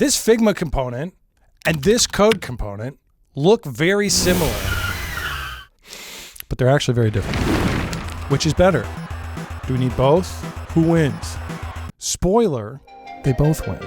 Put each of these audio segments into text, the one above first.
This Figma component and this code component look very similar, but they're actually very different. Which is better? Do we need both? Who wins? Spoiler, they both win.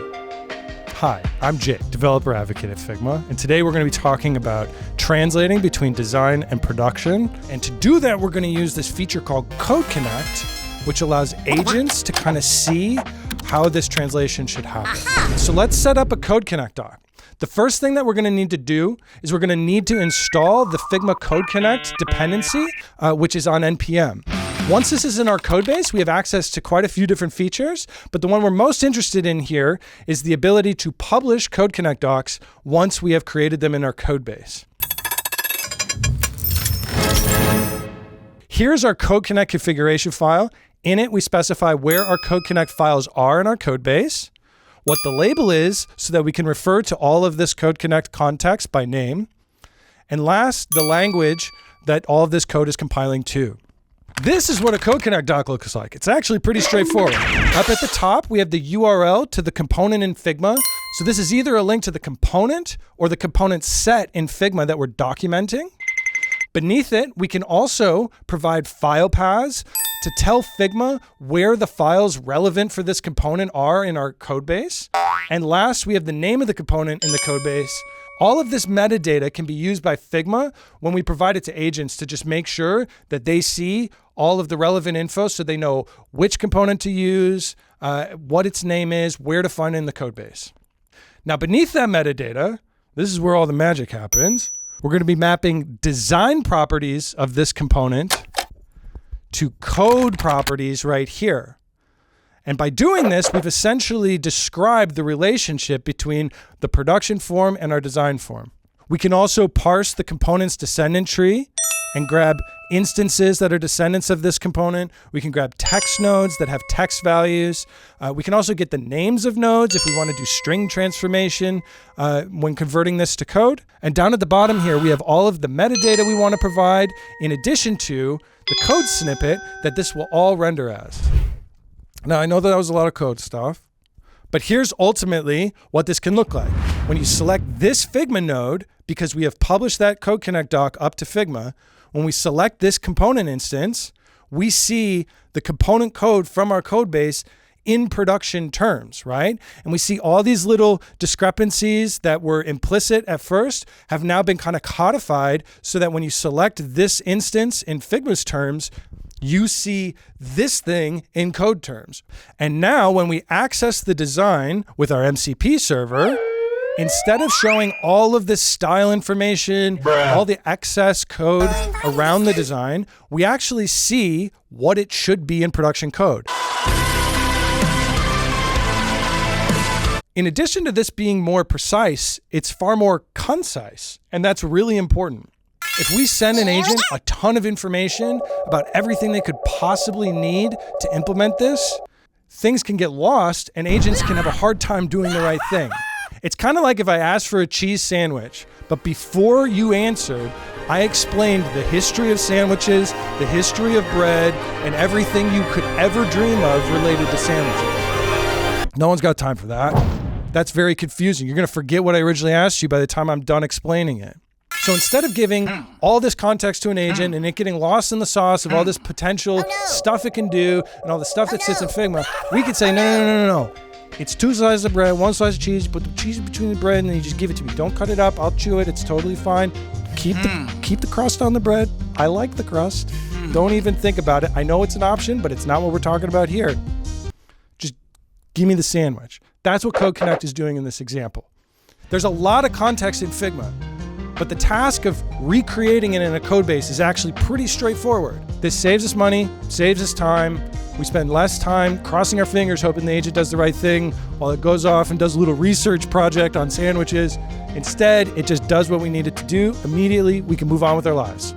Hi, I'm Jake, developer advocate at Figma, and today we're going to be talking about translating between design and production. And to do that, we're going to use this feature called Code Connect, which allows agents to kind of see how this translation should happen. So let's set up a Code Connect doc. The first thing that we're going to need to do is we're going to need to install the Figma Code Connect dependency, which is on NPM. Once this is in our code base, we have access to quite a few different features, but the one we're most interested in here is the ability to publish Code Connect docs once we have created them in our code base. Here's our Code Connect configuration file. In it, we specify where our Code Connect files are in our code base, what the label is so that we can refer to all of this Code Connect context by name, and last, the language that all of this code is compiling to. This is what a Code Connect doc looks like. It's actually pretty straightforward. Up at the top, we have the URL to the component in Figma. So this is either a link to the component or the component set in Figma that we're documenting. Beneath it, we can also provide file paths to tell Figma where the files relevant for this component are in our code base. And last, we have the name of the component in the code base. All of this metadata can be used by Figma when we provide it to agents to just make sure that they see all of the relevant info so they know which component to use, what its name is, where to find it in the code base. Now, beneath that metadata, this is where all the magic happens. We're going to be mapping design properties of this component to code properties right here. And by doing this, we've essentially described the relationship between the production form and our design form. We can also parse the component's descendant tree and grab instances that are descendants of this component. We can grab text nodes that have text values. We can also get the names of nodes if we want to do string transformation when converting this to code. And down at the bottom here, we have all of the metadata we want to provide in addition to the code snippet that this will all render as. Now, I know that was a lot of code stuff, but here's ultimately what this can look like. When you select this Figma node, because we have published that Code Connect doc up to Figma, when we select this component instance, we see the component code from our code base in production terms, right? And we see all these little discrepancies that were implicit at first have now been kind of codified so that when you select this instance in Figma's terms, you see this thing in code terms. And now when we access the design with our MCP server, instead of showing all of this style information, all the excess code around the design, we actually see what it should be in production code. In addition to this being more precise, it's far more concise, and that's really important. If we send an agent a ton of information about everything they could possibly need to implement this, things can get lost and agents can have a hard time doing the right thing. It's kind of like if I asked for a cheese sandwich, but before you answered, I explained the history of sandwiches, the history of bread, and everything you could ever dream of related to sandwiches. No one's got time for that. That's very confusing. You're going to forget what I originally asked you by the time I'm done explaining it. So instead of giving all this context to an agent and it getting lost in the sauce of all this potential stuff it can do and all the stuff that sits in Figma, we could say, no. It's 2 slices of bread, 1 slice of cheese, put the cheese between the bread and then you just give it to me. Don't cut it up, I'll chew it, it's totally fine. Keep the crust on the bread. I like the crust. Don't even think about it. I know it's an option, but it's not what we're talking about here. Just give me the sandwich. That's what Code Connect is doing in this example. There's a lot of context in Figma, but the task of recreating it in a code base is actually pretty straightforward. This saves us money, saves us time. We spend less time crossing our fingers hoping the agent does the right thing while it goes off and does a little research project on sandwiches. Instead, it just does what we need it to do. Immediately, we can move on with our lives.